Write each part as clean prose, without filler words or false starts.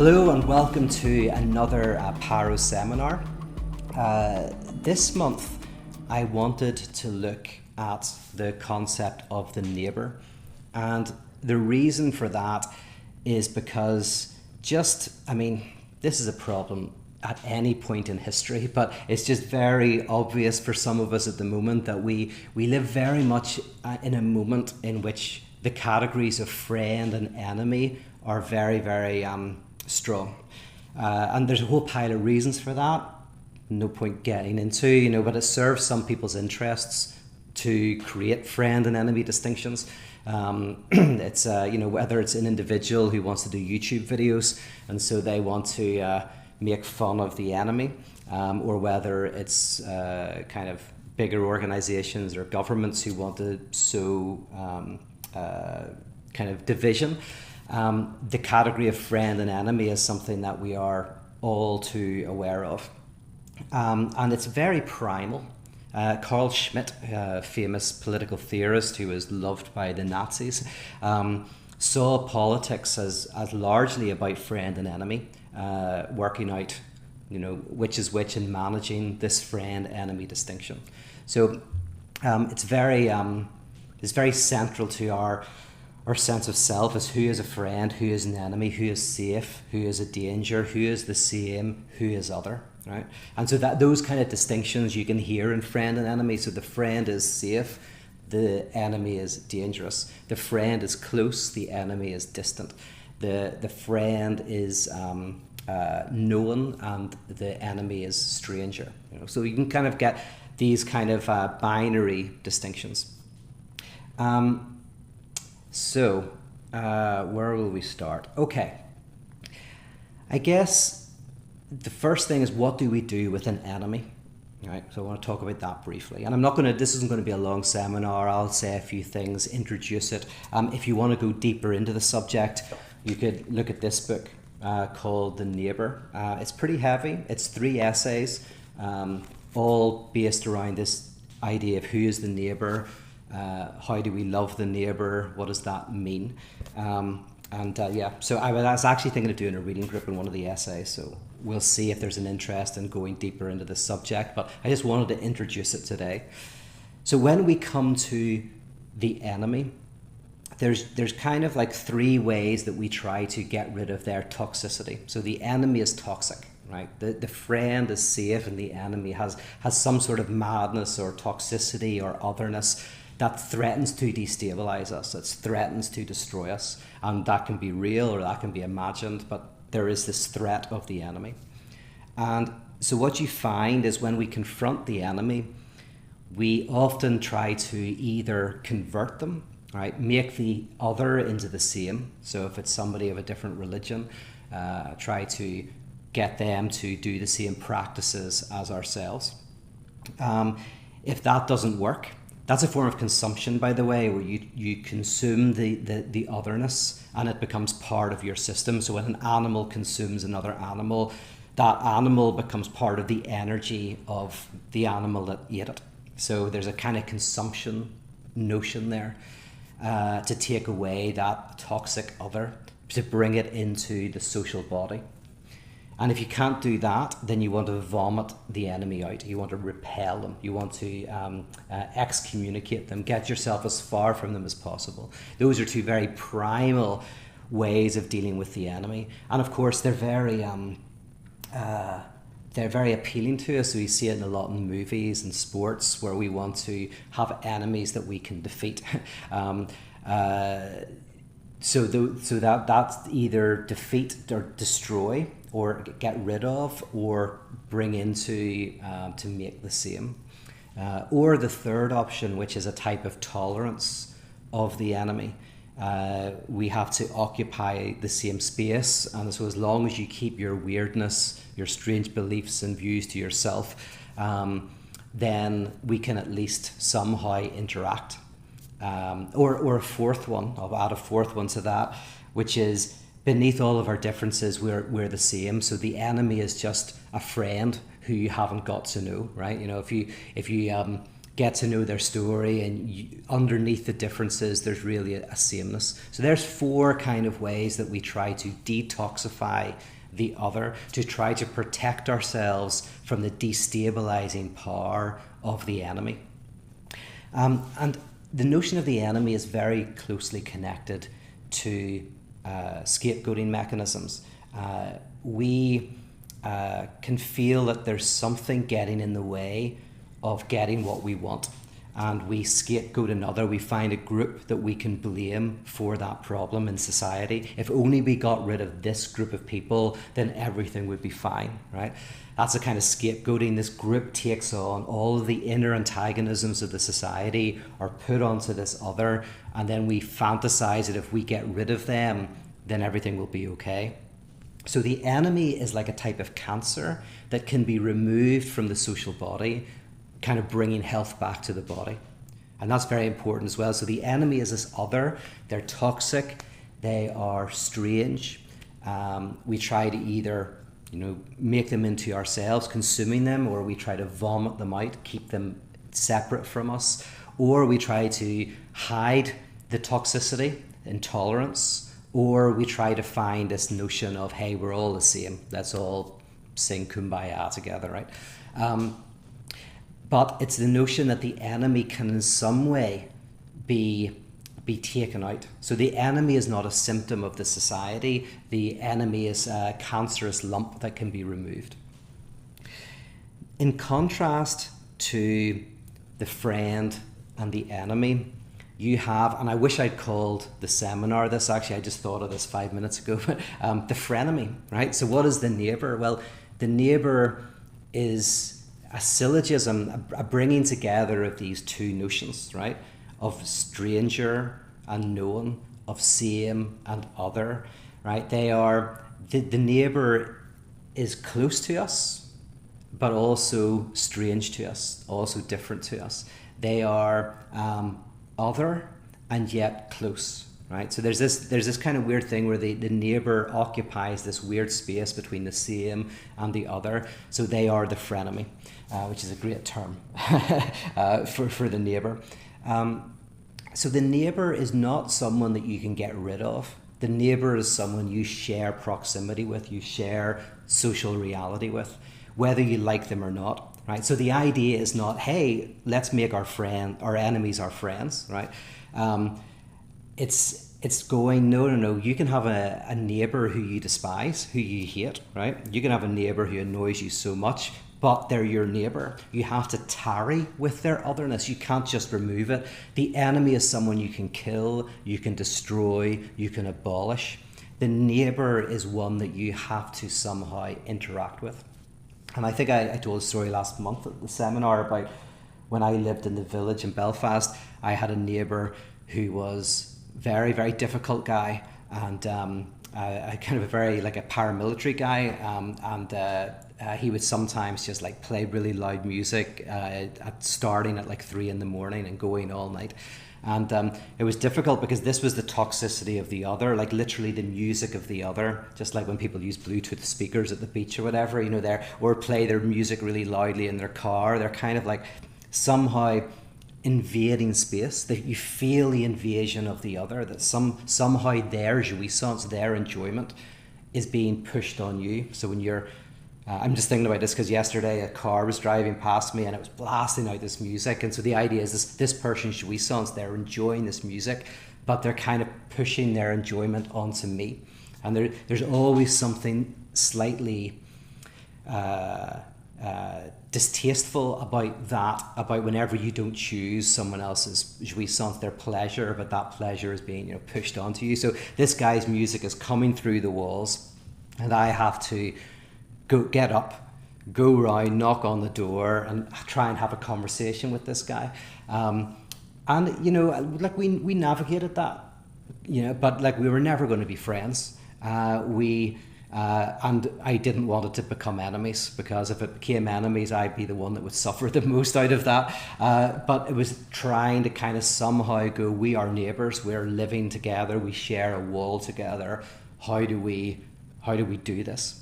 Hello and welcome to another Paro seminar. This month I wanted to look at the concept of the neighbour, and the reason for that is because this is a problem at any point in history, but it's just very obvious for some of us at the moment that we live very much in a moment in which the categories of friend and enemy are very, very strong. And there's a whole pile of reasons for that. No point getting into, but it serves some people's interests to create friend and enemy distinctions. It's whether it's an individual who wants to do YouTube videos and so they want to make fun of the enemy, or whether it's kind of bigger organizations or governments who want to sow kind of division. The category of friend and enemy is something that we are all too aware of. And it's very primal. Carl Schmitt, a famous political theorist who was loved by the Nazis, saw politics as largely about friend and enemy, working out, which is which and managing this friend-enemy distinction. So it's very central to our sense of self as who is a friend, who is an enemy, who is safe, who is a danger, who is the same, who is other, right? And so that those kind of distinctions you can hear in friend and enemy. So the friend is safe, the enemy is dangerous. The friend is close, the enemy is distant. The friend is known and the enemy is stranger. So you can kind of get these kind of binary distinctions. So, where will we start? Okay. I guess the first thing is, what do we do with an enemy? Right. So I want to talk about that briefly. And this isn't going to be a long seminar. I'll say a few things, introduce it. If you want to go deeper into the subject, you could look at this book called The Neighbour. It's pretty heavy. It's 3 essays, all based around this idea of who is the neighbour. How do we love the neighbour? What does that mean? So I was actually thinking of doing a reading group in one of the essays, so we'll see if there's an interest in going deeper into the subject, but I just wanted to introduce it today. So when we come to the enemy, there's kind of like 3 ways that we try to get rid of their toxicity. So the enemy is toxic, right? The friend is safe and the enemy has some sort of madness or toxicity or otherness that threatens to destabilize us, that threatens to destroy us. And that can be real or that can be imagined, but there is this threat of the enemy. And so what you find is when we confront the enemy, we often try to either convert them, right, make the other into the same. So if it's somebody of a different religion, try to get them to do the same practices as ourselves. If that doesn't work, that's a form of consumption, by the way, where you consume the otherness and it becomes part of your system. So when an animal consumes another animal, that animal becomes part of the energy of the animal that ate it. So there's a kind of consumption notion there to take away that toxic other, to bring it into the social body. And if you can't do that, then you want to vomit the enemy out. You want to repel them. You want to excommunicate them. Get yourself as far from them as possible. Those are 2 very primal ways of dealing with the enemy. And of course, they're very appealing to us. We see it a lot in movies and sports where we want to have enemies that we can defeat. So that's either defeat or destroy, or get rid of, or bring into to make the same. Or the third option, which is a type of tolerance of the enemy. We have to occupy the same space, and so as long as you keep your weirdness, your strange beliefs and views to yourself, then we can at least somehow interact. Or a fourth one, I'll add a fourth one to that, which is beneath all of our differences, we're the same. So the enemy is just a friend who you haven't got to know, right? If you get to know their story, and underneath the differences there's really a sameness. So there's 4 kind of ways that we try to detoxify the other, to try to protect ourselves from the destabilizing power of the enemy. And the notion of the enemy is very closely connected to scapegoating mechanisms. We can feel that there's something getting in the way of getting what we want, and we scapegoat another. We find a group that we can blame for that problem in society. If only we got rid of this group of people, then everything would be fine, right? That's a kind of scapegoating. This group takes on all of the inner antagonisms of the society, are put onto this other, and then we fantasize that if we get rid of them, then everything will be okay. So the enemy is like a type of cancer that can be removed from the social body, kind of bringing health back to the body. And that's very important as well. So the enemy is this other. They're toxic. They are strange. We try to either, make them into ourselves, consuming them, or we try to vomit them out, keep them separate from us, or we try to hide the toxicity, intolerance, or we try to find this notion of, hey, we're all the same. Let's all sing Kumbaya together, right? But it's the notion that the enemy can in some way be taken out. So the enemy is not a symptom of the society. The enemy is a cancerous lump that can be removed. In contrast to the friend and the enemy, you have, and I wish I'd called the seminar this, actually, I just thought of this 5 minutes ago, but the frenemy, right? So what is the neighbour? Well, the neighbour is a syllogism, a bringing together of these 2 notions, right? Of stranger and known, of same and other, right? They are, the neighbour is close to us, but also strange to us, also different to us. They are other and yet close, right? So there's this kind of weird thing where the neighbour occupies this weird space between the same and the other. So they are the frenemy, which is a great term for the neighbour. So the neighbour is not someone that you can get rid of. The neighbour is someone you share proximity with, you share social reality with, whether you like them or not, right? So the idea is not, hey, let's make our enemies our friends, right? It's going, no, you can have a neighbour who you despise, who you hate, right? You can have a neighbour who annoys you so much, but they're your neighbour. You have to tarry with their otherness. You can't just remove it. The enemy is someone you can kill, you can destroy, you can abolish. The neighbour is one that you have to somehow interact with. And I think I told a story last month at the seminar about when I lived in the village in Belfast. I had a neighbour who was very, very difficult guy, and a kind of a very, like a paramilitary guy, and he would sometimes just like play really loud music starting at like 3 a.m. and going all night. And it was difficult because this was the toxicity of the other, like literally the music of the other, just like when people use Bluetooth speakers at the beach or whatever, or play their music really loudly in their car. They're kind of like somehow invading space, that you feel the invasion of the other, that somehow their jouissance, their enjoyment is being pushed on you. So when you're I'm just thinking about this because yesterday a car was driving past me and it was blasting out this music, and so the idea is this person's jouissance, they're enjoying this music, but they're kind of pushing their enjoyment onto me, and there's always something slightly distasteful about that, about whenever you don't choose someone else's jouissance, their pleasure, but that pleasure is being pushed onto you. So this guy's music is coming through the walls, and I have to get up, go round, knock on the door, and try and have a conversation with this guy. And like we navigated that, but like we were never going to be friends. And I didn't want it to become enemies, because if it became enemies, I'd be the one that would suffer the most out of that. But it was trying to kind of somehow go, we are neighbours, we're living together, we share a wall together. How do we do this?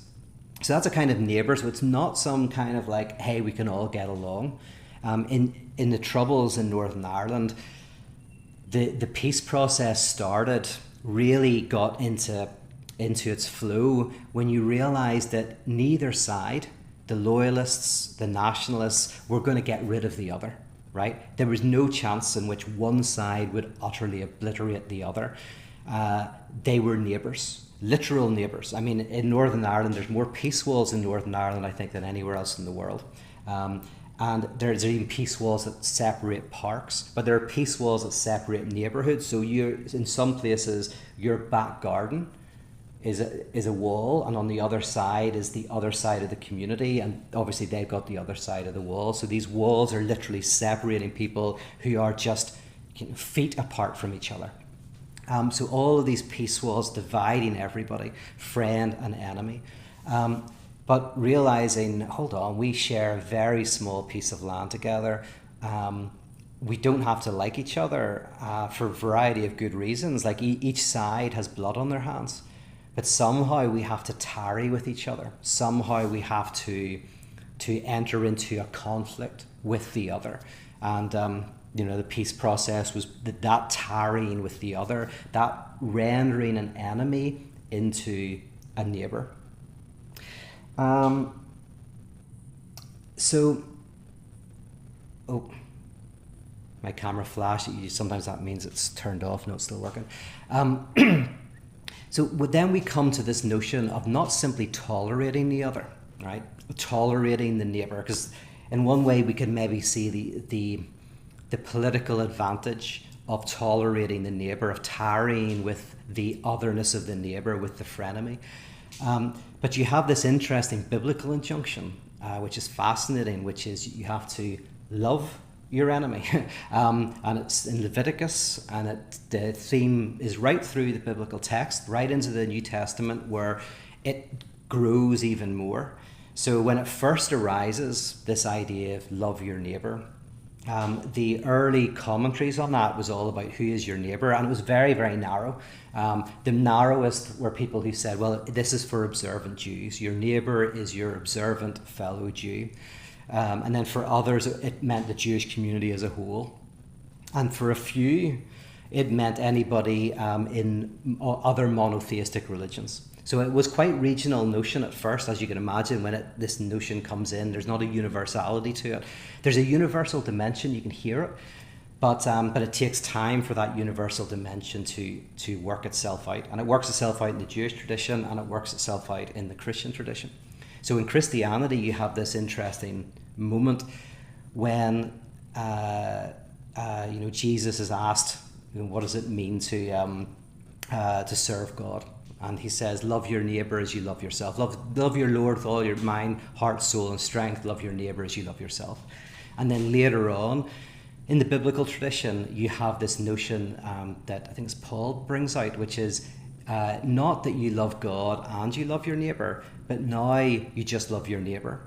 So that's a kind of neighbour. So it's not some kind of like, hey, we can all get along. In the Troubles in Northern Ireland, the peace process really got into its flow when you realised that neither side, the loyalists, the nationalists, were going to get rid of the other, right? There was no chance in which one side would utterly obliterate the other. They were neighbours, literal neighbours. I mean, in Northern Ireland, there's more peace walls in Northern Ireland, I think, than anywhere else in the world. And there's even peace walls that separate parks, but there are peace walls that separate neighbourhoods. So in some places, your back garden is a wall, and on the other side is the other side of the community, and obviously they've got the other side of the wall. So these walls are literally separating people who are just feet apart from each other. So all of these peace walls dividing everybody, friend and enemy. But realizing, hold on, we share a very small piece of land together. We don't have to like each other for a variety of good reasons. Like each side has blood on their hands. But somehow we have to tarry with each other. Somehow we have to enter into a conflict with the other. And the peace process was that tarrying with the other, that rendering an enemy into a neighbour. My camera flashed. Sometimes that means it's turned off. No, it's still working. So then we come to this notion of not simply tolerating the other, right? Tolerating the neighbour, because in one way we can maybe see the political advantage of tolerating the neighbour, of tarrying with the otherness of the neighbour, with the frenemy. But you have this interesting biblical injunction, which is fascinating, which is you have to love your enemy. And it's in Leviticus, and the theme is right through the biblical text, right into the New Testament, where it grows even more. So when it first arises, this idea of love your neighbour, the early commentaries on that was all about who is your neighbour, and it was very, very narrow. The narrowest were people who said, well, this is for observant Jews. Your neighbour is your observant fellow Jew. And then for others, it meant the Jewish community as a whole. And for a few, it meant anybody in other monotheistic religions. So it was quite regional notion at first, as you can imagine. When this notion comes in, there's not a universality to it. There's a universal dimension, you can hear it, but it takes time for that universal dimension to work itself out. And it works itself out in the Jewish tradition, and it works itself out in the Christian tradition. So in Christianity, you have this interesting moment when Jesus is asked, what does it mean to serve God? And he says, love your neighbour as you love yourself. Love your Lord with all your mind, heart, soul, and strength. Love your neighbour as you love yourself. And then later on, in the biblical tradition, you have this notion that I think it's Paul brings out, which is not that you love God and you love your neighbour, but now you just love your neighbour.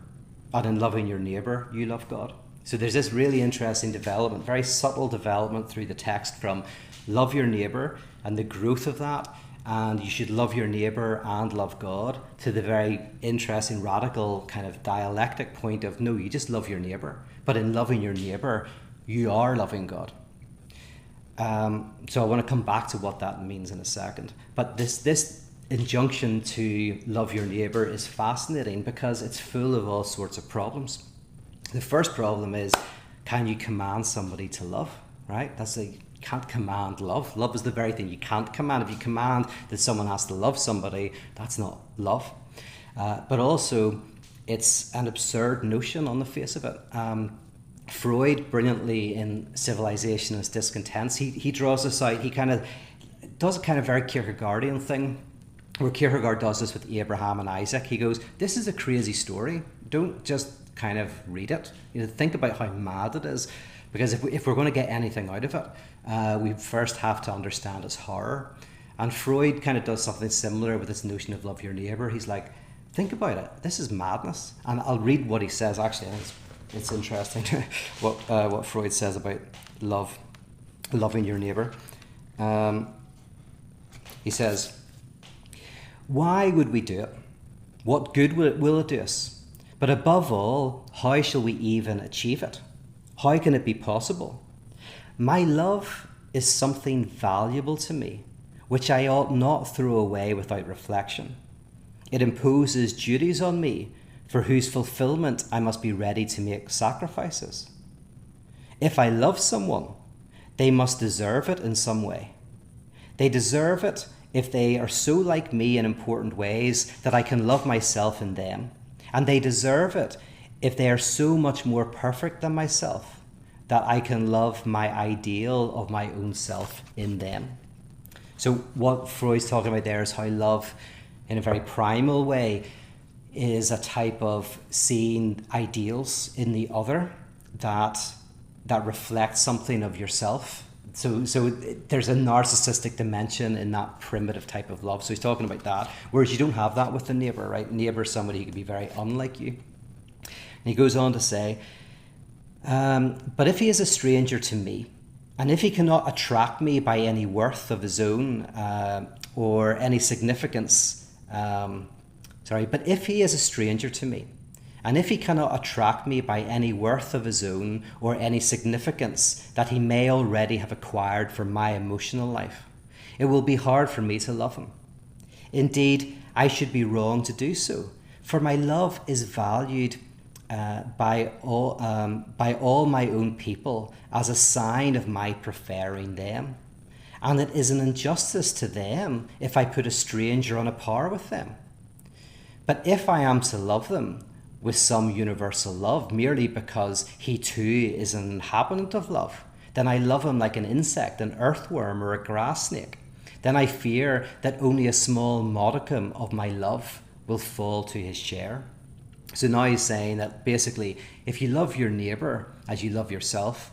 And in loving your neighbour, you love God. So there's this really interesting development, very subtle development through the text from love your neighbour and the growth of that, and you should love your neighbour and love God, to the very interesting, radical kind of dialectic point of, no, you just love your neighbour. But in loving your neighbour, you are loving God. So I want to come back to what that means in a second. But this injunction to love your neighbour is fascinating because it's full of all sorts of problems. The first problem is, can you command somebody to love, right? You can't command love. Love is the very thing you can't command. If you command that someone has to love somebody, that's not love. But also, it's an absurd notion on the face of it. Freud, brilliantly in Civilization and Its Discontents, he draws this out. He kind of does a kind of very Kierkegaardian thing, where Kierkegaard does this with Abraham and Isaac. He goes, this is a crazy story. Don't just kind of read it. Think about how mad it is. Because if we're going to get anything out of it, we first have to understand its horror. And Freud kind of does something similar with this notion of love your neighbour. He's like, think about it. This is madness. And I'll read what he says. Actually, it's interesting what Freud says about loving your neighbour. He says, why would we do it? What good will it do us? But above all, how shall we even achieve it? How can it be possible? My love is something valuable to me, which I ought not throw away without reflection. It imposes duties on me, for whose fulfillment I must be ready to make sacrifices. If I love someone, they must deserve it in some way. They deserve it if they are so like me in important ways that I can love myself in them. And they deserve it if they are so much more perfect than myself that I can love my ideal of my own self in them. So what Freud's talking about there is how love, in a very primal way, is a type of seeing ideals in the other that reflect something of yourself. So there's a narcissistic dimension in that primitive type of love. So he's talking about that, whereas you don't have that with the neighbour, right? Neighbour is somebody who could be very unlike you. And he goes on to say, but if he is a stranger to me, and if he cannot attract me by any worth of his own or any significance, but if he is a stranger to me, and if he cannot attract me by any worth of his own or any significance that he may already have acquired for my emotional life, it will be hard for me to love him. Indeed, I should be wrong to do so, for my love is valued by all my own people as a sign of my preferring them. And it is an injustice to them if I put a stranger on a par with them. But if I am to love them with some universal love, merely because he too is an inhabitant of love, then I love him like an insect, an earthworm, or a grass snake. Then I fear that only a small modicum of my love will fall to his share. So now he's saying that basically, if you love your neighbour as you love yourself,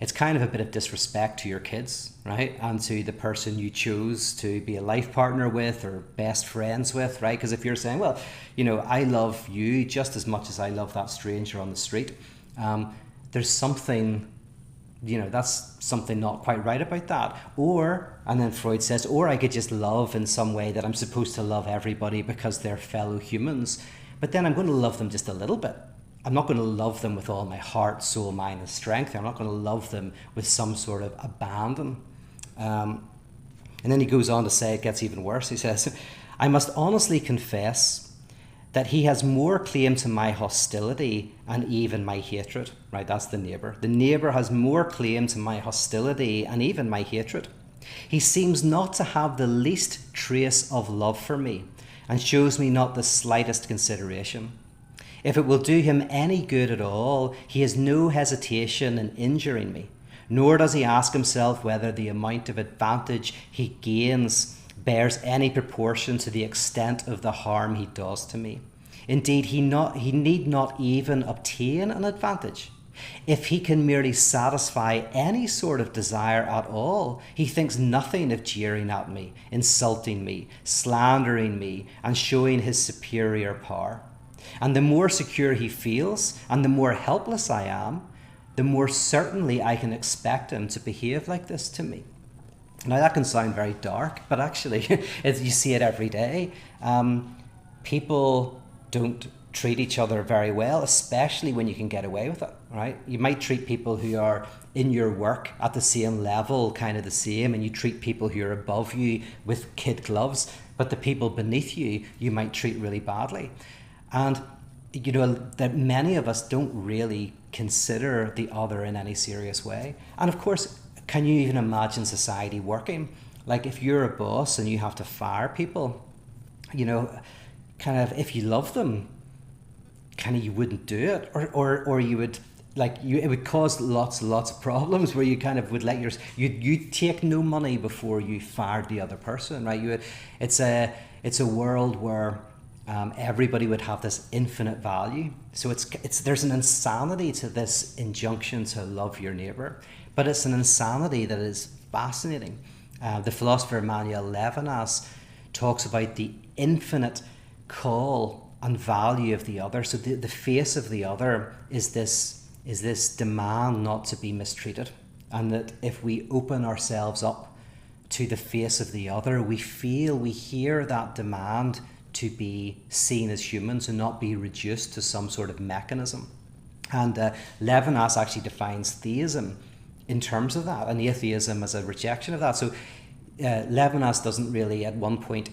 it's kind of a bit of disrespect to your kids, right? And to the person you chose to be a life partner with or best friends with, right? Because if you're saying, well, I love you just as much as I love that stranger on the street, there's something, that's something not quite right about that. And then Freud says, or I could just love in some way that I'm supposed to love everybody because they're fellow humans, but then I'm going to love them just a little bit. I'm not going to love them with all my heart, soul, mind, and strength. I'm not going to love them with some sort of abandon. And then he goes on to say, it gets even worse. He says, I must honestly confess that he has more claim to my hostility and even my hatred. Right, that's the neighbour. The neighbour has more claim to my hostility and even my hatred. He seems not to have the least trace of love for me and shows me not the slightest consideration. If it will do him any good at all, he has no hesitation in injuring me, nor does he ask himself whether the amount of advantage he gains bears any proportion to the extent of the harm he does to me. Indeed, he need not even obtain an advantage. If he can merely satisfy any sort of desire at all, he thinks nothing of jeering at me, insulting me, slandering me, and showing his superior power. And the more secure he feels, and the more helpless I am, the more certainly I can expect him to behave like this to me. Now that can sound very dark, but actually you see it every day. People don't treat each other very well, especially when you can get away with it, right? You might treat people who are in your work at the same level, kind of the same, and you treat people who are above you with kid gloves, but the people beneath you, you might treat really badly. And that many of us don't really consider the other in any serious way. And of course, can you even imagine society working? Like if you're a boss and you have to fire people, if you love them, you wouldn't do it, or you would it would cause lots of problems where you kind of would you take no money before you fired the other person, right? It's a world where everybody would have this infinite value. So there's an insanity to this injunction to love your neighbour, but it's an insanity that is fascinating. The philosopher Emmanuel Levinas talks about the infinite call and value of the other. So the face of the other is this demand not to be mistreated, and that if we open ourselves up to the face of the other, we hear that demand to be seen as humans and not be reduced to some sort of mechanism. And Levinas actually defines theism in terms of that, and atheism as a rejection of that. So Levinas doesn't really at one point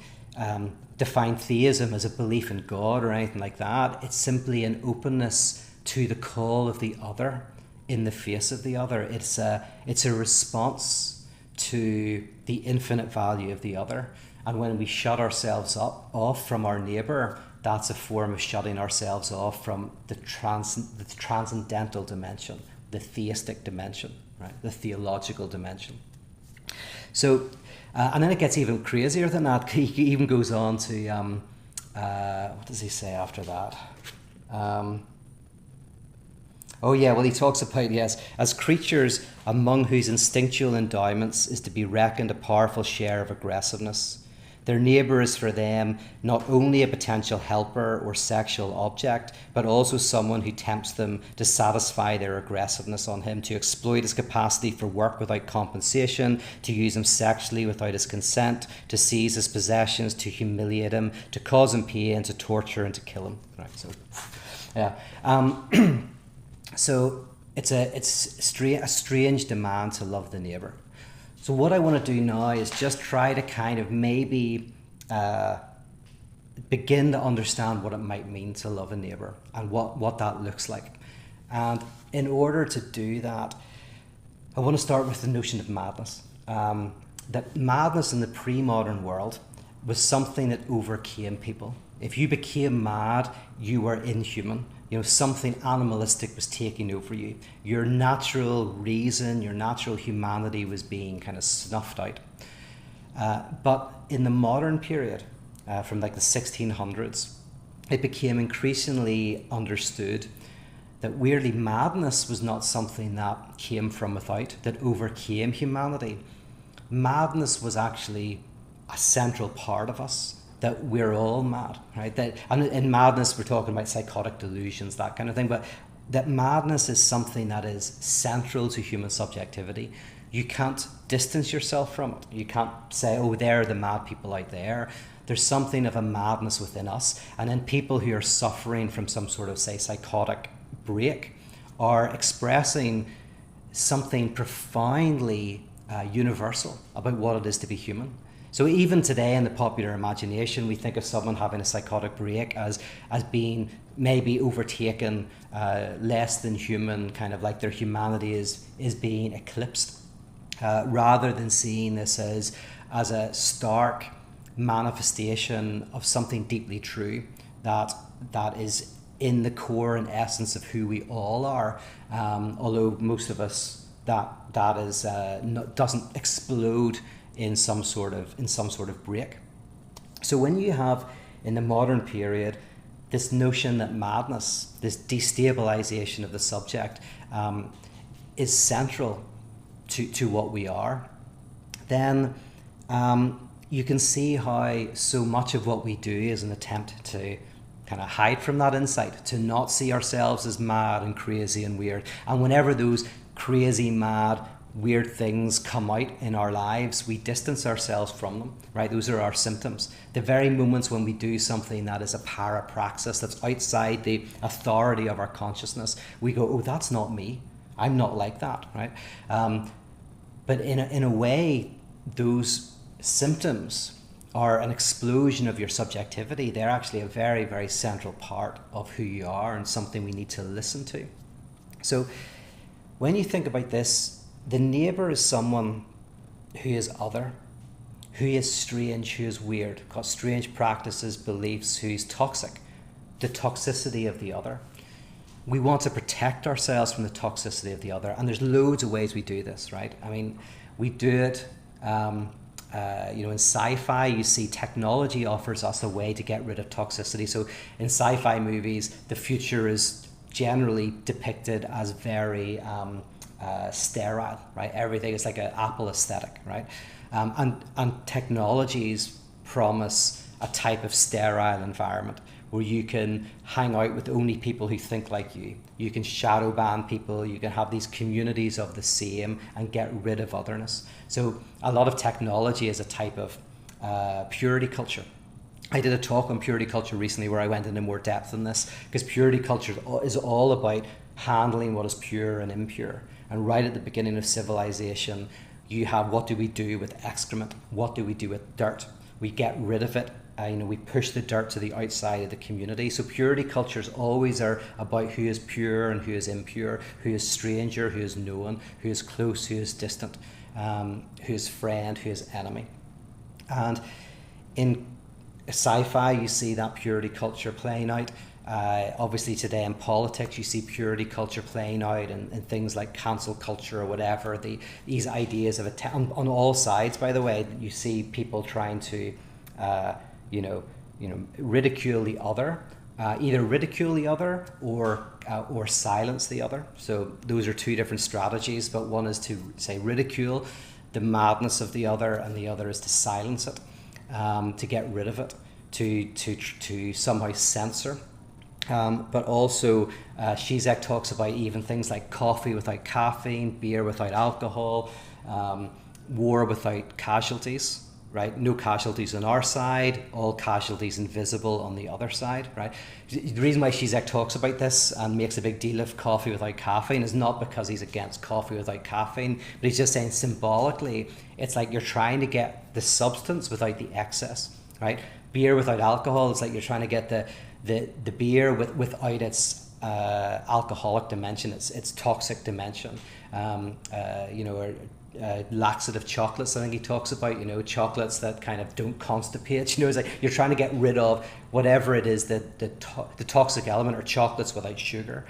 define theism as a belief in God or anything like that. It's simply an openness to the call of the other in the face of the other. It's a response to the infinite value of the other. And when we shut ourselves off from our neighbour, that's a form of shutting ourselves off from the transcendental dimension, the theistic dimension, right? The theological dimension. So, and then it gets even crazier than that. He even goes on to, what does he say after that? He talks about, yes, as creatures among whose instinctual endowments is to be reckoned a powerful share of aggressiveness. Their neighbour is for them not only a potential helper or sexual object, but also someone who tempts them to satisfy their aggressiveness on him, to exploit his capacity for work without compensation, to use him sexually without his consent, to seize his possessions, to humiliate him, to cause him pain, to torture and to kill him. Right. So, yeah. So it's a strange demand to love the neighbour. So what I want to do now is just try to kind of maybe begin to understand what it might mean to love a neighbour and what that looks like. And in order to do that, I want to start with the notion of madness. That madness in the pre-modern world was something that overcame people. If you became mad, you were inhuman. Something animalistic was taking over you. Your natural reason, your natural humanity was being kind of snuffed out. But in the modern period, from like the 1600s, it became increasingly understood that weirdly madness was not something that came from without, that overcame humanity. Madness was actually a central part of us, that we're all mad, right? And in madness, we're talking about psychotic delusions, that kind of thing, but that madness is something that is central to human subjectivity. You can't distance yourself from it. You can't say, oh, there are the mad people out there. There's something of a madness within us. And then people who are suffering from some sort of, say, psychotic break are expressing something profoundly universal about what it is to be human. So even today in the popular imagination, we think of someone having a psychotic break as being maybe overtaken, less than human, kind of like their humanity is being eclipsed, rather than seeing this as a stark manifestation of something deeply true that is in the core and essence of who we all are. Although most of us that is doesn't explode in some sort of break. So when you have in the modern period this notion that madness, this destabilization of the subject, is central to what we are, then you can see how so much of what we do is an attempt to kind of hide from that insight, to not see ourselves as mad and crazy and weird. And whenever those crazy, mad, weird things come out in our lives, we distance ourselves from them, right? Those are our symptoms. The very moments when we do something that is a parapraxis, that's outside the authority of our consciousness, we go, oh, that's not me. I'm not like that, right? But in a way, those symptoms are an explosion of your subjectivity. They're actually a very, very central part of who you are and something we need to listen to. So when you think about this, the neighbour is someone who is other, who is strange, who is weird, got strange practices, beliefs, who's toxic, the toxicity of the other. We want to protect ourselves from the toxicity of the other, and there's loads of ways we do this, right? I mean, we do it, in sci-fi, you see technology offers us a way to get rid of toxicity. So in sci-fi movies, the future is generally depicted as very sterile, right? Everything is like an Apple aesthetic, right? And technologies promise a type of sterile environment where you can hang out with only people who think like you. You can shadow ban people, you can have these communities of the same and get rid of otherness. So a lot of technology is a type of purity culture. I did a talk on purity culture recently where I went into more depth in this, because purity culture is all about handling what is pure and impure. And right at the beginning of civilization, you have, what do we do with excrement? What do we do with dirt? We get rid of it. We push the dirt to the outside of the community. So purity cultures always are about who is pure and who is impure, who is stranger, who is known, who is close, who is distant, who is friend, who is enemy. And in sci-fi, you see that purity culture playing out. Obviously today in politics, you see purity culture playing out in things like cancel culture or whatever. These ideas of on all sides, by the way, you see people trying to ridicule the other, either ridicule the other or silence the other. So those are two different strategies, but one is to say ridicule the madness of the other, and the other is to silence it, to get rid of it, to somehow censor. But also Zizek talks about even things like coffee without caffeine, beer without alcohol, war without casualties. Right, no casualties on our side, all casualties invisible on the other side. Right, the reason why Zizek talks about this and makes a big deal of coffee without caffeine is not because he's against coffee without caffeine, but he's just saying symbolically, it's like you're trying to get the substance without the excess. Right, beer without alcohol, it's like you're trying to get the beer without its alcoholic dimension, its toxic dimension. Laxative chocolates, I think he talks about, chocolates that kind of don't constipate. It's like you're trying to get rid of whatever it is the toxic element, or chocolates without sugar.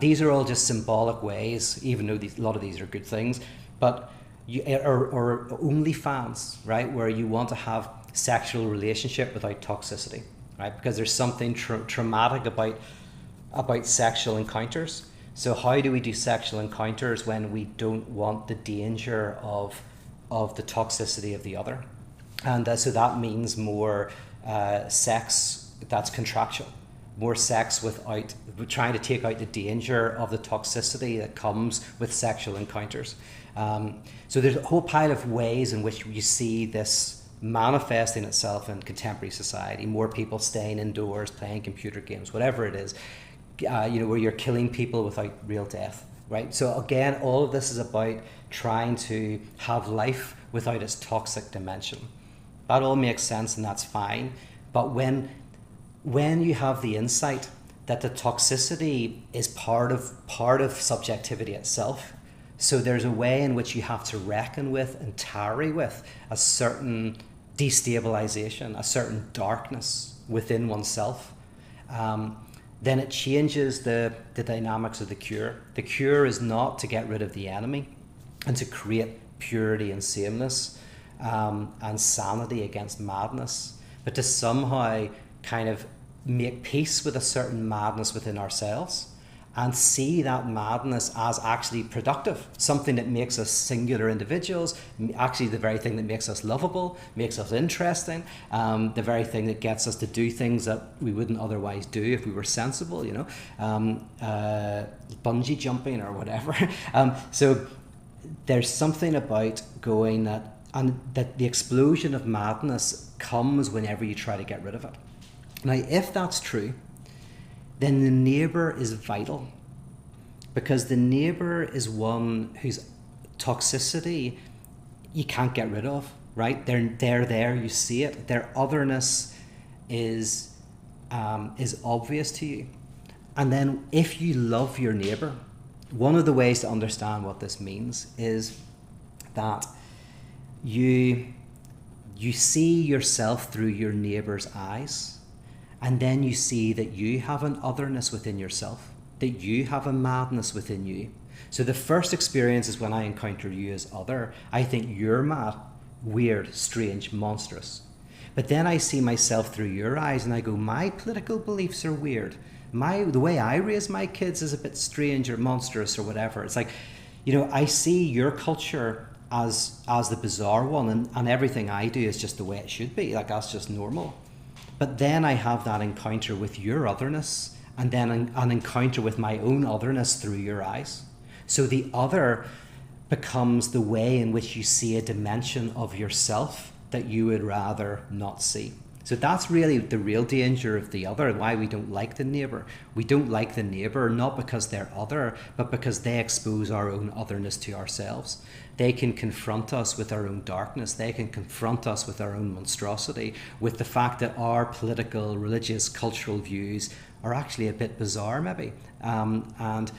These are all just symbolic ways, even though a lot of these are good things. But or OnlyFans, right, where you want to have sexual relationship without toxicity, right? Because there's something traumatic about sexual encounters. So how do we do sexual encounters when we don't want the danger of the toxicity of the other? And so that means more sex that's contractual, more sex without trying to take out the danger of the toxicity that comes with sexual encounters. So there's a whole pile of ways in which you see this manifesting itself in contemporary society. More people staying indoors, playing computer games, whatever it is. Where you're killing people without real death, right? So again, all of this is about trying to have life without its toxic dimension. That all makes sense, and that's fine. But when you have the insight that the toxicity is part of subjectivity itself, so there's a way in which you have to reckon with and tarry with a certain destabilization, a certain darkness within oneself. Then it changes the dynamics of the cure. The cure is not to get rid of the enemy and to create purity and sameness and sanity against madness, but to somehow kind of make peace with a certain madness within ourselves and see that madness as actually productive, something that makes us singular individuals, actually the very thing that makes us lovable, makes us interesting, the very thing that gets us to do things that we wouldn't otherwise do if we were sensible, bungee jumping or whatever. So there's something about going that the explosion of madness comes whenever you try to get rid of it. Now, if that's true, then the neighbour is vital, because the neighbour is one whose toxicity you can't get rid of, right? They're there, you see it. Their otherness is obvious to you. And then if you love your neighbour, one of the ways to understand what this means is that you see yourself through your neighbour's eyes. And then you see that you have an otherness within yourself, that you have a madness within you. So the first experience is when I encounter you as other. I think you're mad, weird, strange, monstrous. But then I see myself through your eyes and I go, my political beliefs are weird. The way I raise my kids is a bit strange or monstrous or whatever. It's like, I see your culture as the bizarre one, and everything I do is just the way it should be. Like, that's just normal. But then I have that encounter with your otherness, and then an encounter with my own otherness through your eyes. So the other becomes the way in which you see a dimension of yourself that you would rather not see. So that's really the real danger of the other, why we don't like the neighbour. We don't like the neighbour not because they're other, but because they expose our own otherness to ourselves. They can confront us with our own darkness. They can confront us with our own monstrosity, with the fact that our political, religious, cultural views are actually a bit bizarre maybe. And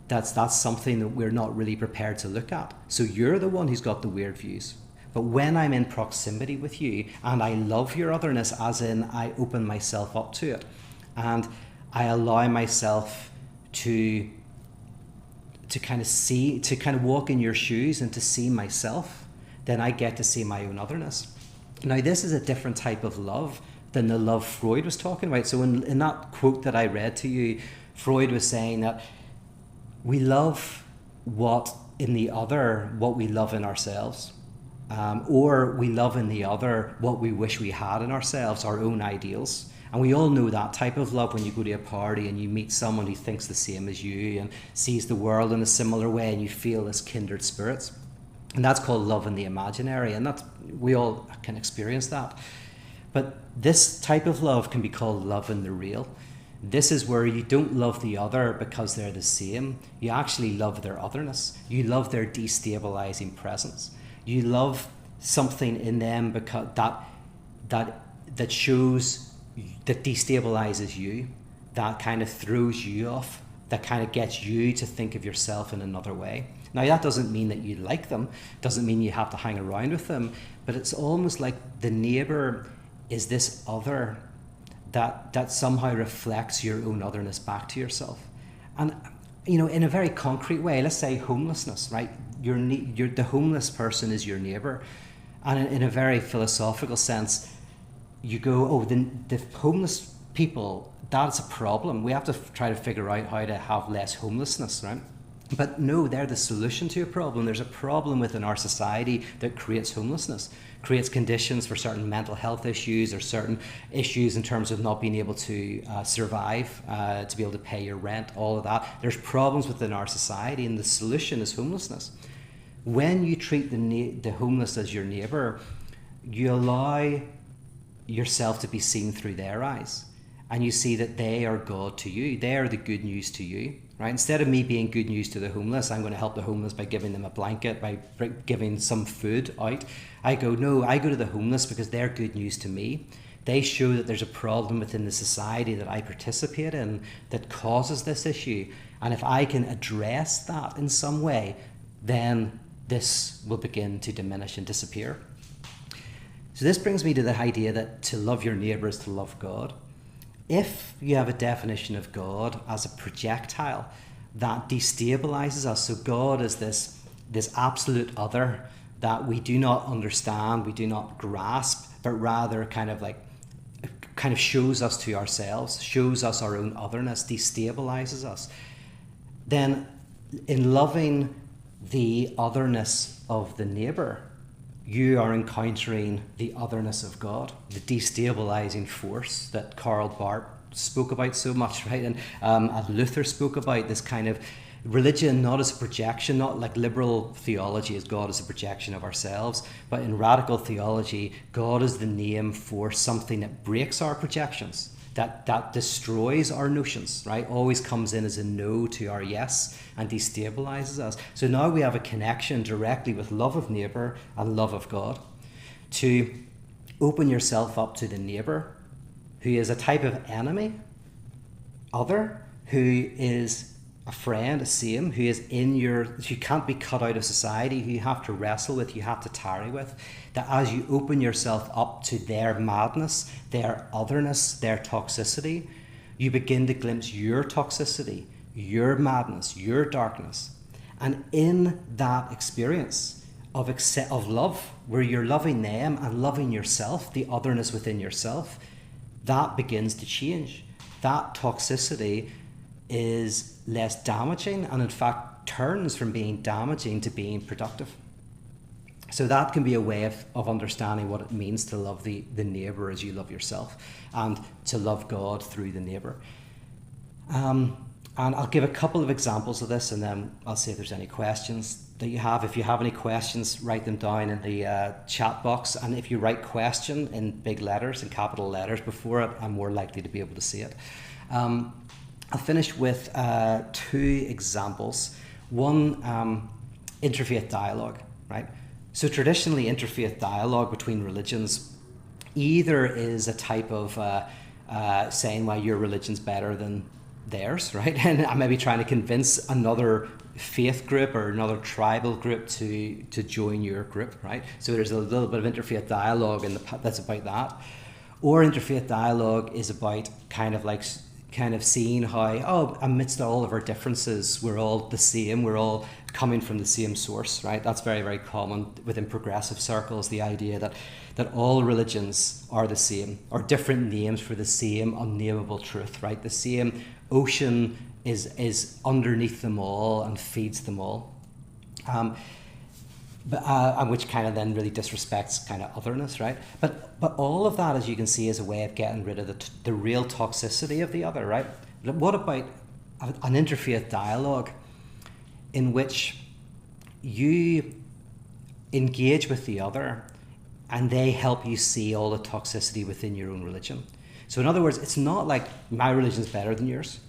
that's something that we're not really prepared to look at. So you're the one who's got the weird views. But when I'm in proximity with you and I love your otherness, as in I open myself up to it and I allow myself to kind of see, to kind of walk in your shoes and to see myself, then I get to see my own otherness. Now, this is a different type of love than the love Freud was talking about. So in that quote that I read to you, Freud was saying that we love what in the other, what we love in ourselves. Or we love in the other what we wish we had in ourselves, our own ideals. And we all know that type of love when you go to a party and you meet someone who thinks the same as you and sees the world in a similar way, and you feel this kindred spirits. And that's called love in the imaginary, and that's, we all can experience that. But this type of love can be called love in the real. This is where you don't love the other because they're the same. You actually love their otherness. You love their destabilizing presence. You love something in them because that shows, that destabilizes you, that kind of throws you off, that kind of gets you to think of yourself in another way. Now, that doesn't mean that you like them, doesn't mean you have to hang around with them, but it's almost like the neighbour is this other that somehow reflects your own otherness back to yourself. And in a very concrete way, let's say homelessness, right? The homeless person is your neighbour. And in a very philosophical sense, you go, the homeless people, that's a problem. We have to try to figure out how to have less homelessness, right? But no, they're the solution to a problem. There's a problem within our society that creates homelessness, creates conditions for certain mental health issues or certain issues in terms of not being able to survive, to be able to pay your rent, all of that. There's problems within our society, and the solution is homelessness. When you treat the homeless as your neighbour, you allow yourself to be seen through their eyes. And you see that they are God to you. They are the good news to you, right? Instead of me being good news to the homeless, I'm going to help the homeless by giving them a blanket, by giving some food out. I go to the homeless because they're good news to me. They show that there's a problem within the society that I participate in that causes this issue. And if I can address that in some way, then this will begin to diminish and disappear. So this brings me to the idea that to love your neighbour is to love God. If you have a definition of God as a projectile that destabilizes us, so God is this absolute other that we do not understand, we do not grasp, but rather kind of shows us to ourselves, shows us our own otherness, destabilizes us, then in loving the otherness of the neighbour, you are encountering the otherness of God, the destabilizing force that Karl Barth spoke about so much, right? And Luther spoke about this kind of religion not as a projection, not like liberal theology as God as a projection of ourselves, but in radical theology, God is the name for something that breaks our projections, that destroys our notions, right? Always comes in as a no to our yes and destabilizes us. So now we have a connection directly with love of neighbour and love of God. To open yourself up to the neighbour, who is a type of enemy, other, who is a friend, a same, who can't be cut out of society, who you have to wrestle with, you have to tarry with, that as you open yourself up to their madness, their otherness, their toxicity, you begin to glimpse your toxicity, your madness, your darkness. And in that experience of love, where you're loving them and loving yourself, the otherness within yourself, that begins to change. That toxicity is less damaging and in fact turns from being damaging to being productive. So that can be a way of understanding what it means to love the neighbour as you love yourself, and to love God through the neighbour. And I'll give a couple of examples of this, and then I'll see if there's any questions. that you have. If you have any questions, write them down in the chat box. And if you write question in big letters, in capital letters before it, I'm more likely to be able to see it. I'll finish with two examples. One, interfaith dialogue, right? So traditionally, interfaith dialogue between religions either is a type of saying why your religion's better than theirs, right? And I'm maybe trying to convince another faith group or another tribal group to join your group, right? So there's a little bit of interfaith dialogue that's about that. Or interfaith dialogue is about kind of seeing how, amidst all of our differences, we're all the same, we're all coming from the same source, right? That's very, very common within progressive circles, the idea that all religions are the same, or different names for the same unnameable truth, right? The same ocean is underneath them all and feeds them all. And which kind of then really disrespects kind of otherness, right? But all of that, as you can see, is a way of getting rid of the real toxicity of the other, right? But what about an interfaith dialogue in which you engage with the other and they help you see all the toxicity within your own religion? So in other words, it's not like my religion's better than yours.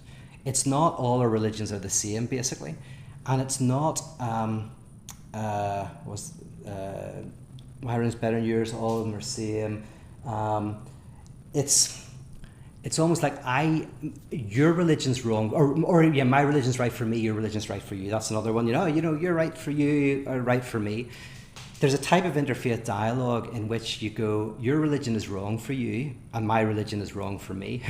It's not all our religions are the same, basically. And it's not... my religion's better than yours, all of them are same. It's almost like your religion's wrong, or my religion's right for me, your religion's right for you. That's another one. You're right for you, or right for me. There's a type of interfaith dialogue in which you go, your religion is wrong for you, and my religion is wrong for me,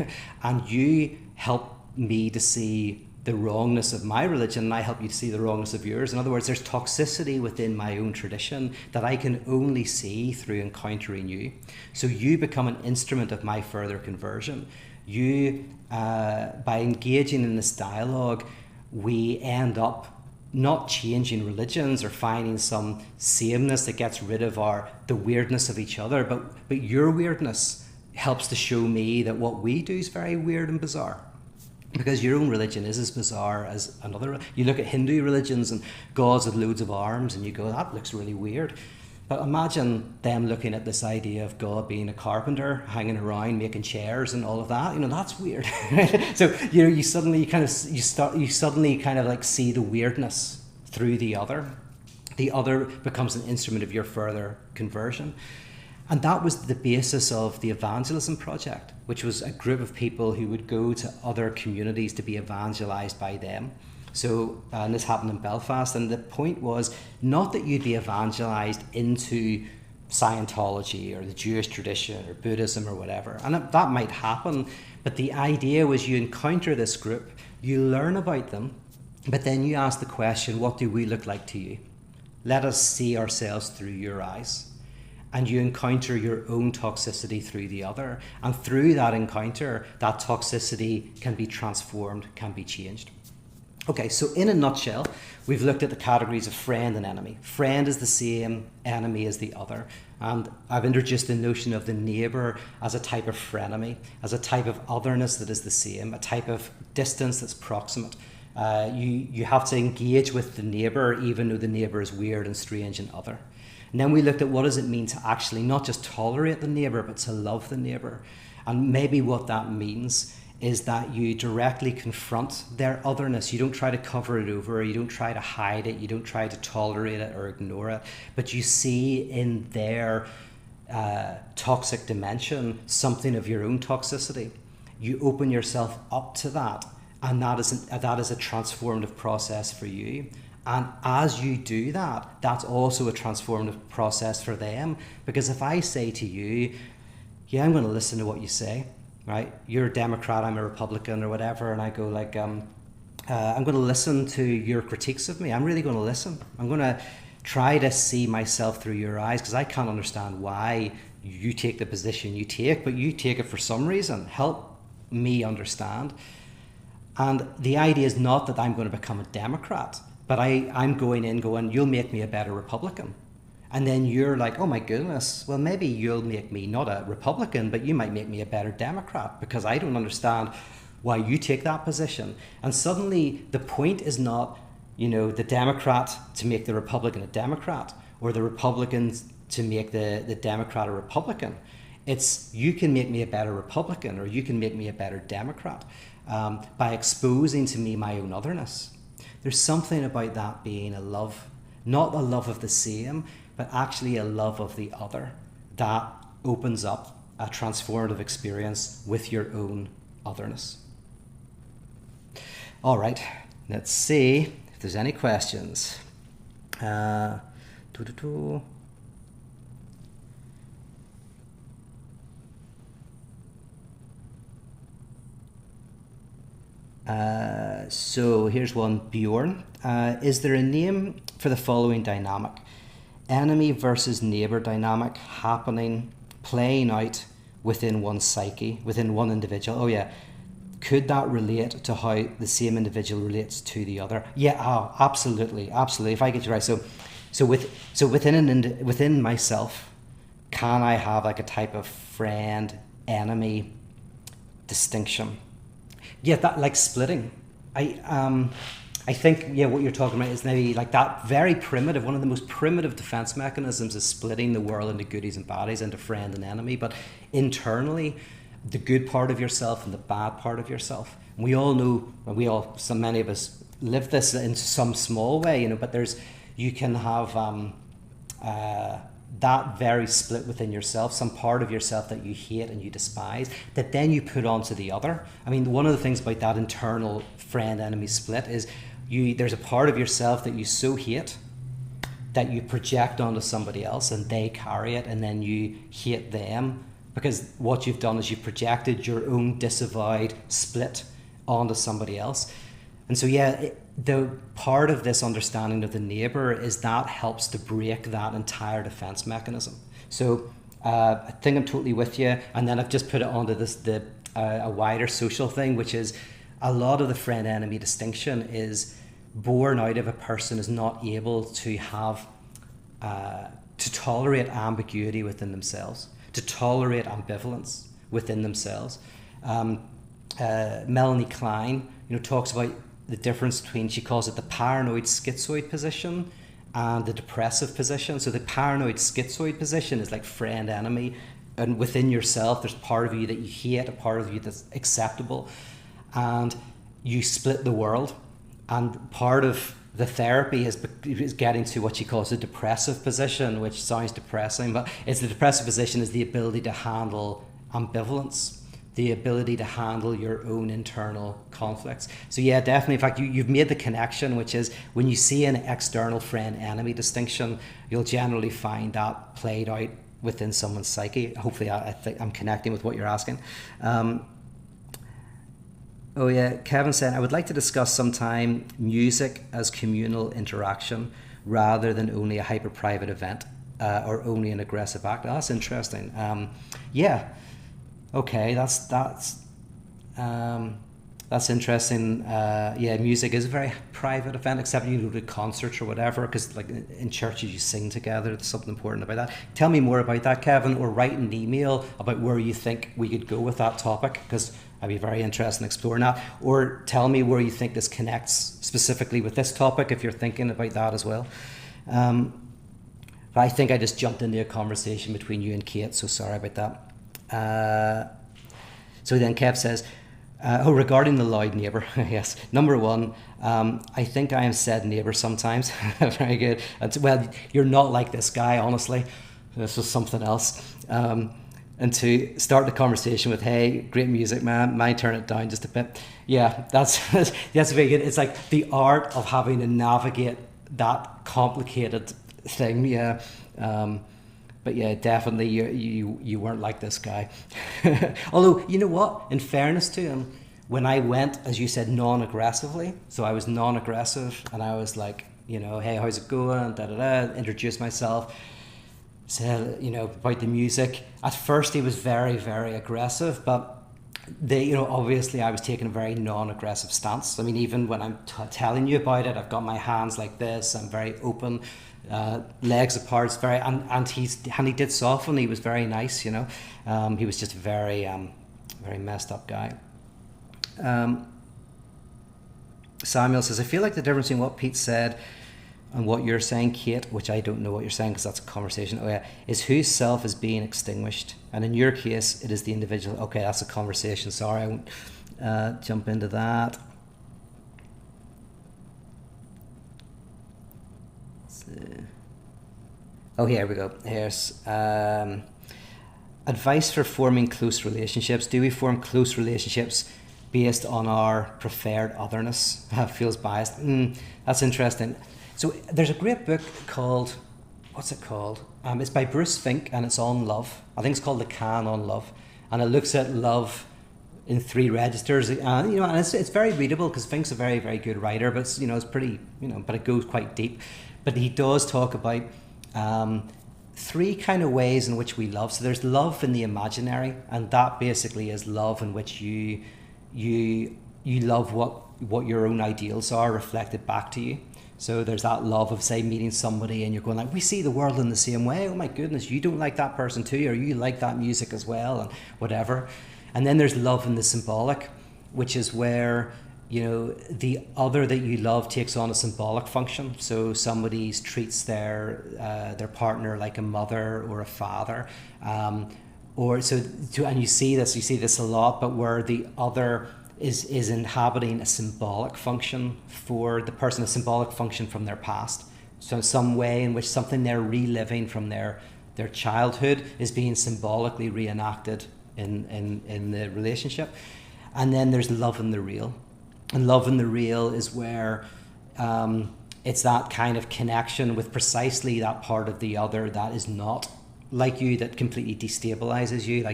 and you help me to see the wrongness of my religion, and I help you to see the wrongness of yours. In other words, there's toxicity within my own tradition that I can only see through encountering you. So you become an instrument of my further conversion. You, by engaging in this dialogue, we end up not changing religions or finding some sameness that gets rid of the weirdness of each other, but your weirdness helps to show me that what we do is very weird and bizarre. Because your own religion is as bizarre as another. You look at Hindu religions and gods with loads of arms and you go, that looks really weird. But imagine them looking at this idea of God being a carpenter, hanging around, making chairs and all of that. That's weird. So, you suddenly kind of like see the weirdness through the other. The other becomes an instrument of your further conversion. And that was the basis of the Evangelism Project, which was a group of people who would go to other communities to be evangelized by them. So, and this happened in Belfast, and the point was not that you'd be evangelized into Scientology or the Jewish tradition or Buddhism or whatever, and that might happen, but the idea was you encounter this group, you learn about them, but then you ask the question, what do we look like to you? Let us see ourselves through your eyes. And you encounter your own toxicity through the other. And through that encounter, that toxicity can be transformed, can be changed. Okay, so in a nutshell, we've looked at the categories of friend and enemy. Friend is the same, enemy is the other. And I've introduced the notion of the neighbour as a type of frenemy, as a type of otherness that is the same, a type of distance that's proximate. You have to engage with the neighbour even though the neighbour is weird and strange and other. And then we looked at what does it mean to actually not just tolerate the neighbour, but to love the neighbour. And maybe what that means is that you directly confront their otherness. You don't try to cover it over, you don't try to hide it, you don't try to tolerate it or ignore it, but you see in their toxic dimension something of your own toxicity. You open yourself up to that, and that is a transformative process for you. And as you do that, that's also a transformative process for them. Because if I say to you, yeah, I'm going to listen to what you say, right? You're a Democrat, I'm a Republican or whatever, and I go like, I'm going to listen to your critiques of me. I'm really going to listen. I'm going to try to see myself through your eyes, because I can't understand why you take the position you take, but you take it for some reason. Help me understand. And the idea is not that I'm going to become a Democrat, but I'm going, you'll make me a better Republican. And then you're like, oh my goodness, well, maybe you'll make me not a Republican, but you might make me a better Democrat, because I don't understand why you take that position. And suddenly the point is not the Democrat to make the Republican a Democrat, or the Republicans to make the Democrat a Republican. It's, you can make me a better Republican, or you can make me a better Democrat by exposing to me my own otherness. There's something about that being a love, not a love of the same, but actually a love of the other, that opens up a transformative experience with your own otherness. All right, let's see if there's any questions. So here's one, Bjorn. Is there a name for the following dynamic? Enemy versus neighbor dynamic happening, playing out within one psyche, within one individual. Oh yeah. Could that relate to how the same individual relates to the other? Yeah, absolutely. If I get you right. So within myself, can I have like a type of friend enemy distinction? Yeah, that, like splitting. I think, yeah, what you're talking about is maybe like that very primitive, one of the most primitive defense mechanisms is splitting the world into goodies and baddies, into friend and enemy. But internally, the good part of yourself and the bad part of yourself. And we all know, so many of us live this in some small way, but you can have that very split within yourself, some part of yourself that you hate and you despise, that then you put onto the other. I mean, one of the things about that internal friend-enemy split is there's a part of yourself that you so hate that you project onto somebody else, and they carry it, and then you hate them, because what you've done is you've projected your own disavowed split onto somebody else. And so, yeah, the part of this understanding of the neighbor is that helps to break that entire defense mechanism. So I think I'm totally with you. And then I've just put it onto a wider social thing, which is a lot of the friend-enemy distinction is born out of a person is not able to have, to tolerate ambiguity within themselves, to tolerate ambivalence within themselves. Melanie Klein, talks about the difference between, she calls it the paranoid schizoid position and the depressive position. So the paranoid schizoid position is like friend enemy, and within yourself there's part of you that you hate, a part of you that's acceptable, and you split the world. And part of the therapy is getting to what she calls the depressive position, which sounds depressing, but it's the depressive position is the ability to handle ambivalence, the ability to handle your own internal conflicts. So yeah, definitely. In fact, you've made the connection, which is when you see an external friend-enemy distinction, you'll generally find that played out within someone's psyche. Hopefully I think I'm connecting with what you're asking. Oh yeah, Kevin said, I would like to discuss sometime music as communal interaction rather than only a hyper-private event or only an aggressive act. Oh, that's interesting. Yeah. Okay, that's interesting. Yeah, music is a very private event, except when you go to concerts or whatever, because like in churches you sing together. There's something important about that. Tell me more about that, Kevin, or write an email about where you think we could go with that topic, because I'd be very interested in exploring that. Or tell me where you think this connects specifically with this topic, if you're thinking about that as well. But I think I just jumped into a conversation between you and Kate, so sorry about that. So then Kev says, regarding the loud neighbour, yes, number one, I think I am said neighbour sometimes. Very good. Well, you're not like this guy, honestly. This was something else. And to start the conversation with, hey, great music, man, might turn it down just a bit. Yeah, that's very good. It's like the art of having to navigate that complicated thing, yeah. But yeah, definitely you weren't like this guy. Although, you know what? In fairness to him, when I went, as you said, non-aggressively, so I was non-aggressive and I was like, hey, how's it going? Introduced myself, said, about the music. At first he was very, very aggressive, but obviously I was taking a very non-aggressive stance. I mean, even when I'm telling you about it, I've got my hands like this, I'm very open. Legs apart, and he did soften. He was very nice, he was just a very very messed up guy. Samuel says, I feel like the difference between what Pete said and what you're saying, Kate, which I don't know what you're saying because that's a conversation, is whose self is being extinguished. And in your case, it is the individual. Okay, that's a conversation. Sorry, I won't jump into that. Oh, here we go. Here's advice for forming close relationships. Do we form close relationships based on our preferred otherness? Feels biased. That's interesting. So there's a great book called, what's it called? It's by Bruce Fink and it's on love. I think it's called The Can on Love. And it looks at love in 3 registers. And it's very readable because Fink's a very, very good writer, but it's pretty, but it goes quite deep. But he does talk about 3 kind of ways in which we love. So there's love in the imaginary, and that basically is love in which you love what your own ideals are reflected back to you. So there's that love of, say, meeting somebody and you're going like, we see the world in the same way. Oh my goodness, you don't like that person too, or you like that music as well, and whatever. And then there's love in the symbolic, which is where the other that you love takes on a symbolic function. So somebody treats their partner like a mother or a father, and you see this a lot, but where the other is inhabiting a symbolic function for the person, a symbolic function from their past. So some way in which something they're reliving from their childhood is being symbolically reenacted in the relationship. And then there's love in the real. And love in the real is where it's that kind of connection with precisely that part of the other that is not like you, that completely destabilizes you.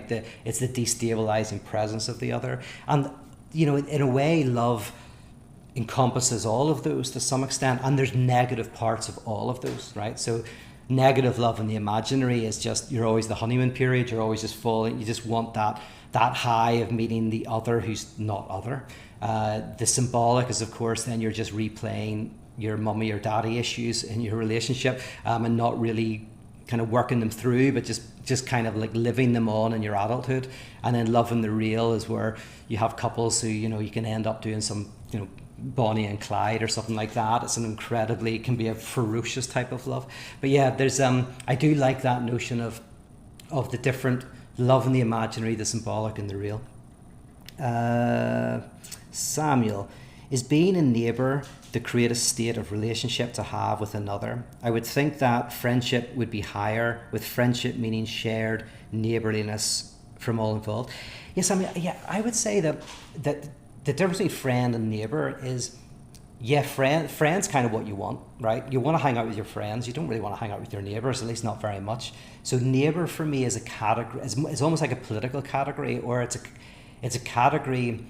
It's the destabilizing presence of the other. And in a way, love encompasses all of those to some extent, and there's negative parts of all of those, right? So negative love in the imaginary is just, you're always the honeymoon period, you're always just falling, you just want that high of meeting the other who's not other. The symbolic is, of course, then you're just replaying your mummy or daddy issues in your relationship, and not really kind of working them through, but just kind of like living them on in your adulthood. And then love in the real is where you have couples who, you can end up doing some, Bonnie and Clyde or something like that. It's it can be a ferocious type of love. But yeah, there's I do like that notion of the different love in the imaginary, the symbolic and the real. Samuel, is being a neighbour the greatest state of relationship to have with another? I would think that friendship would be higher, with friendship meaning shared neighbourliness from all involved. Yes, I would say that the difference between friend and neighbour is, friend's kind of what you want, right? You want to hang out with your friends. You don't really want to hang out with your neighbours, at least not very much. So neighbour for me is a category. It's almost like a political category, or it's a category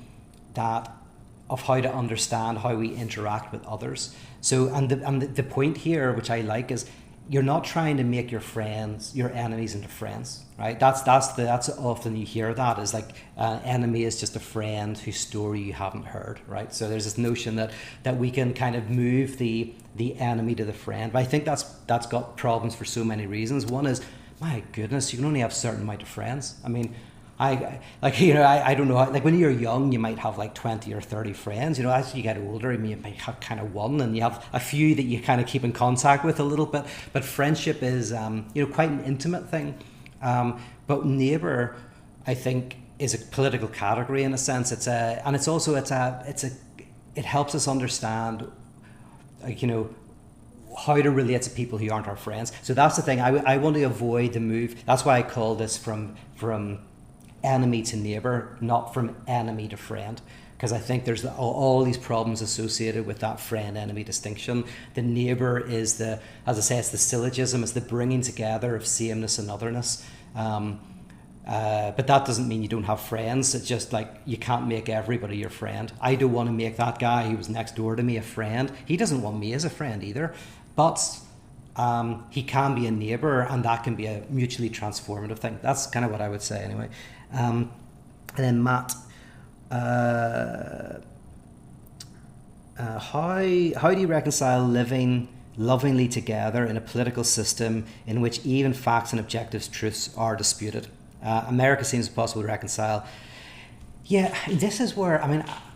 of how to understand how we interact with others. So and the point here, which I like, is you're not trying to make your enemies into friends, right? That's often you hear that is like an enemy is just a friend whose story you haven't heard, right? So there's this notion that we can kind of move the enemy to the friend. But I think that's got problems for so many reasons. One is, my goodness, you can only have a certain amount of friends. I mean, I don't know, like when you're young you might have like 20 or 30 friends. As you get older, you might have kind of one, and you have a few that you kind of keep in contact with a little bit. But friendship is quite an intimate thing. But neighbour, I think, is a political category in a sense. It helps us understand how to relate to people who aren't our friends. So that's the thing. I want to avoid the move. That's why I call this from enemy to neighbour, not from enemy to friend, because I think there's all these problems associated with that friend-enemy distinction. The neighbour is as I say, it's the syllogism, it's the bringing together of sameness and otherness. But that doesn't mean you don't have friends. It's just like you can't make everybody your friend. I don't want to make that guy who was next door to me a friend. He doesn't want me as a friend either. But he can be a neighbour, and that can be a mutually transformative thing. That's kind of what I would say anyway. And then Matt, how do you reconcile living lovingly together in a political system in which even facts and objective truths are disputed? America seems impossible to reconcile. Yeah, this is where,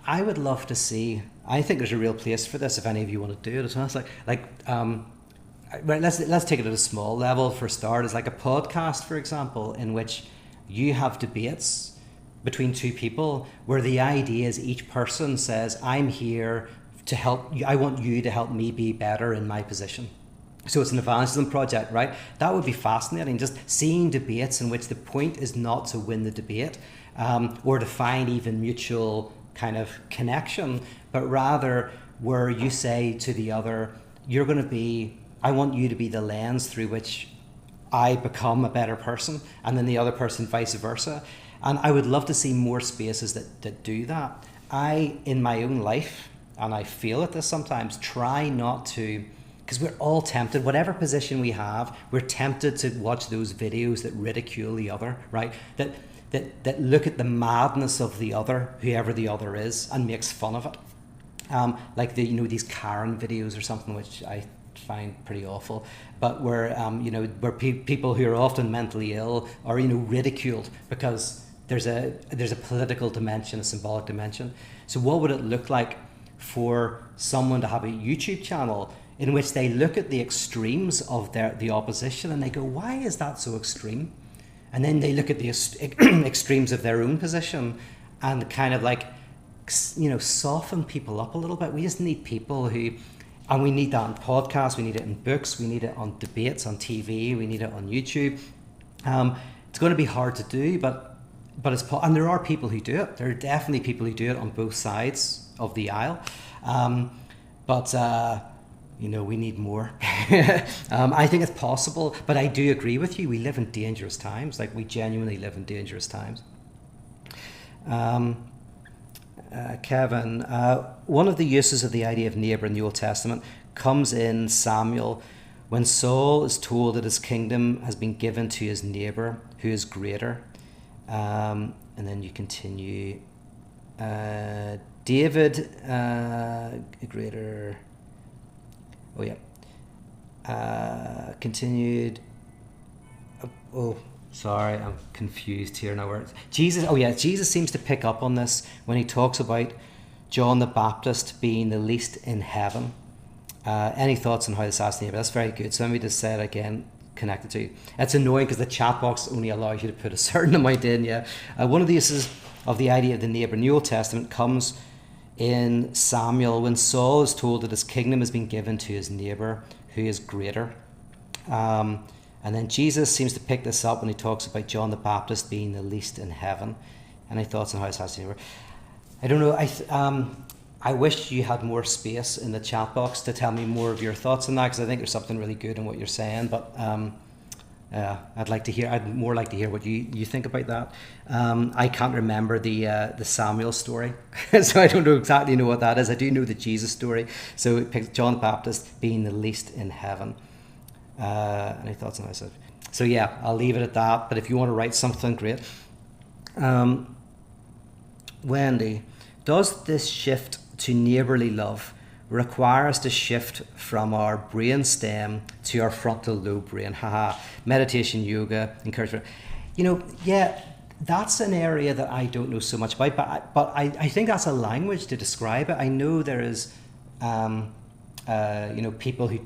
I would love to see I think there's a real place for this if any of you want to do it as well. It's right, let's take it at a small level for a start. It's like a podcast, for example, in which you have debates between two people where the idea is each person says, I'm here to help you, I want you to help me be better in my position. So it's an evangelism project, right? That would be fascinating, just seeing debates in which the point is not to win the debate or to find even mutual kind of connection, but rather where you say to the other, I want you to be the lens through which I become a better person, and then the other person vice versa. And I would love to see more spaces that do that. I, in my own life, and I feel it this sometimes, try not to, because we're all tempted, whatever position we have, we're tempted to watch those videos that ridicule the other, right? That look at the madness of the other, whoever the other is, and makes fun of it. Like these Karen videos or something, which I find pretty awful, but where people who are often mentally ill are ridiculed because there's a political dimension, a symbolic dimension. So what would it look like for someone to have a YouTube channel in which they look at the extremes of the opposition and they go, why is that so extreme? And then they look at the extremes of their own position and kind of soften people up a little bit. We just need people who, and we need that on podcasts, we need it in books, we need it on debates, on TV, we need it on YouTube. It's going to be hard to do, but and there are people who do it. There are definitely people who do it on both sides of the aisle. We need more. I think it's possible, but I do agree with you. We live in dangerous times. Like, we genuinely live in dangerous times. Kevin, one of the uses of the idea of neighbour in the Old Testament comes in Samuel when Saul is told that his kingdom has been given to his neighbour who is greater. And then you continue. David, greater. Oh yeah. Continued. Sorry, I'm confused here now. Jesus seems to pick up on this when he talks about John the Baptist being the least in heaven. Any thoughts on how this has to be? That's very good. So let me just say it again, connected to. It's annoying because the chat box only allows you to put a certain amount in. Yeah. One of the uses of the idea of the neighbour in the Old Testament comes in Samuel when Saul is told that his kingdom has been given to his neighbour who is greater. And then Jesus seems to pick this up when he talks about John the Baptist being the least in heaven. Any thoughts on how this has to be? I don't know. I wish you had more space in the chat box to tell me more of your thoughts on that, because I think there's something really good in what you're saying. But I'd more like to hear what you think about that. I can't remember the Samuel story, so I don't exactly know what that is. I do know the Jesus story. So it picks John the Baptist being the least in heaven. Any thoughts on that? So yeah, I'll leave it at that. But if you want to write something, great. Wendy, does this shift to neighbourly love require us to shift from our brain stem to our frontal lobe brain? Meditation, yoga, encouragement. Yeah, that's an area that I don't know so much about, but I think that's a language to describe it. I know there is people who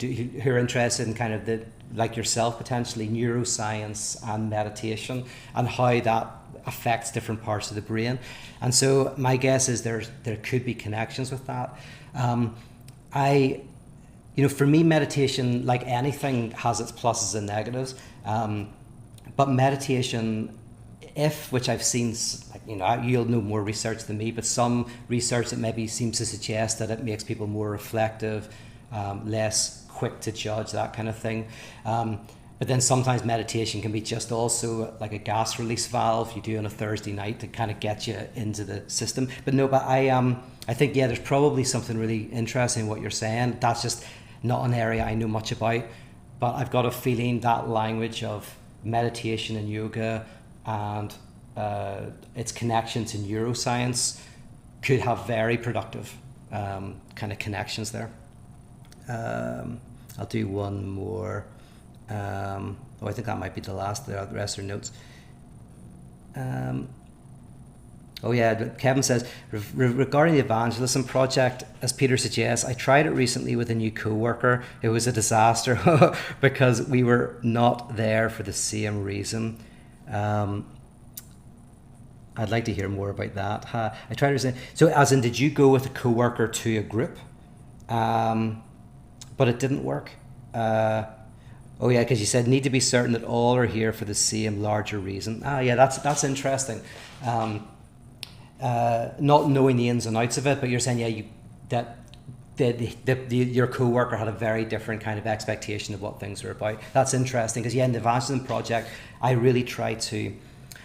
are interested in kind of like yourself, potentially neuroscience and meditation and how that affects different parts of the brain. And so my guess is there could be connections with that. For me, meditation, like anything, has its pluses and negatives. But meditation, which I've seen, you'll know more research than me, but some research that maybe seems to suggest that it makes people more reflective, less quick to judge, that kind of thing. But then sometimes meditation can be just also like a gas release valve you do on a Thursday night to kind of get you into the system. But I think, there's probably something really interesting in what you're saying. That's just not an area I know much about. But I've got a feeling that language of meditation and yoga and its connection to neuroscience could have very productive kind of connections there. I'll do one more. I think that might be the last. The rest are notes. Oh yeah, Kevin says, regarding the Evangelism Project, as Peter suggests, I tried it recently with a new co-worker. It was a disaster because we were not there for the same reason. I'd like to hear more about that. I tried to say, so as in, did you go with a co-worker to a group, but it didn't work? Oh yeah, because you said need to be certain that all are here for the same larger reason. Yeah, that's interesting. Not knowing the ins and outs of it, but you're saying your co-worker had a very different kind of expectation of what things were about. That's interesting because in the Evangelism Project, I really tried to.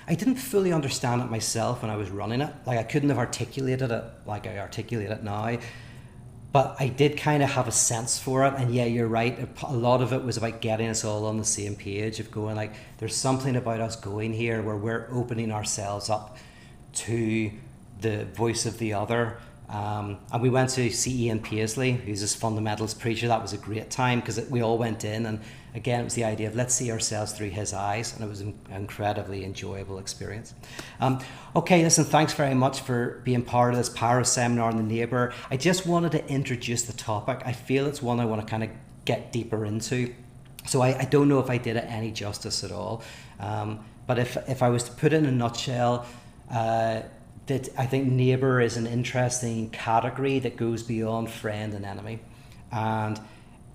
I didn't fully understand it myself when I was running it. Like I couldn't have articulated it like I articulate it now. But I did kind of have a sense for it. And yeah, you're right. A lot of it was about getting us all on the same page of going like, there's something about us going here where we're opening ourselves up to the voice of the other. And we went to see Ian Paisley, who's this fundamentalist preacher. That was a great time because we all went in, and again, it was the idea of let's see ourselves through his eyes, and it was an incredibly enjoyable experience. Okay, listen, thanks very much for being part of this Power Seminar on the Neighbour. I just wanted to introduce the topic. I feel it's one I want to kind of get deeper into. So I don't know if I did it any justice at all. But if I was to put it in a nutshell, that I think neighbour is an interesting category that goes beyond friend and enemy. And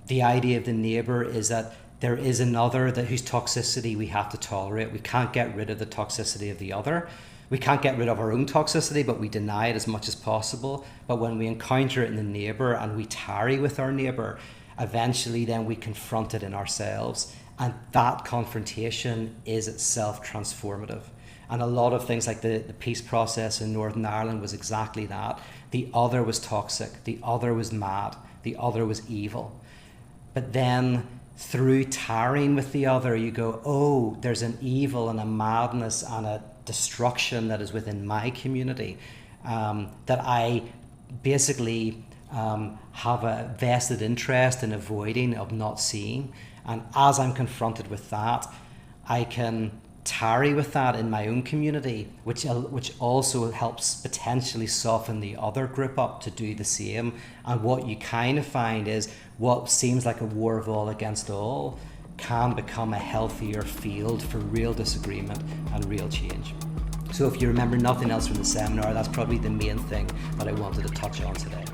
the idea of the neighbour is that there is another whose toxicity we have to tolerate. We can't get rid of the toxicity of the other. We can't get rid of our own toxicity, but we deny it as much as possible. But when we encounter it in the neighbour and we tarry with our neighbour, eventually then we confront it in ourselves. And that confrontation is itself transformative. And a lot of things like the peace process in Northern Ireland was exactly that. The other was toxic. The other was mad. The other was evil. But then through tarrying with the other, you go, oh, there's an evil and a madness and a destruction that is within my community that I basically have a vested interest in avoiding, of not seeing. And as I'm confronted with that, I can tarry with that in my own community, which also helps potentially soften the other group up to do the same. And what you kind of find is what seems like a war of all against all can become a healthier field for real disagreement and real change. So if you remember nothing else from the seminar, that's probably the main thing that I wanted to touch on today.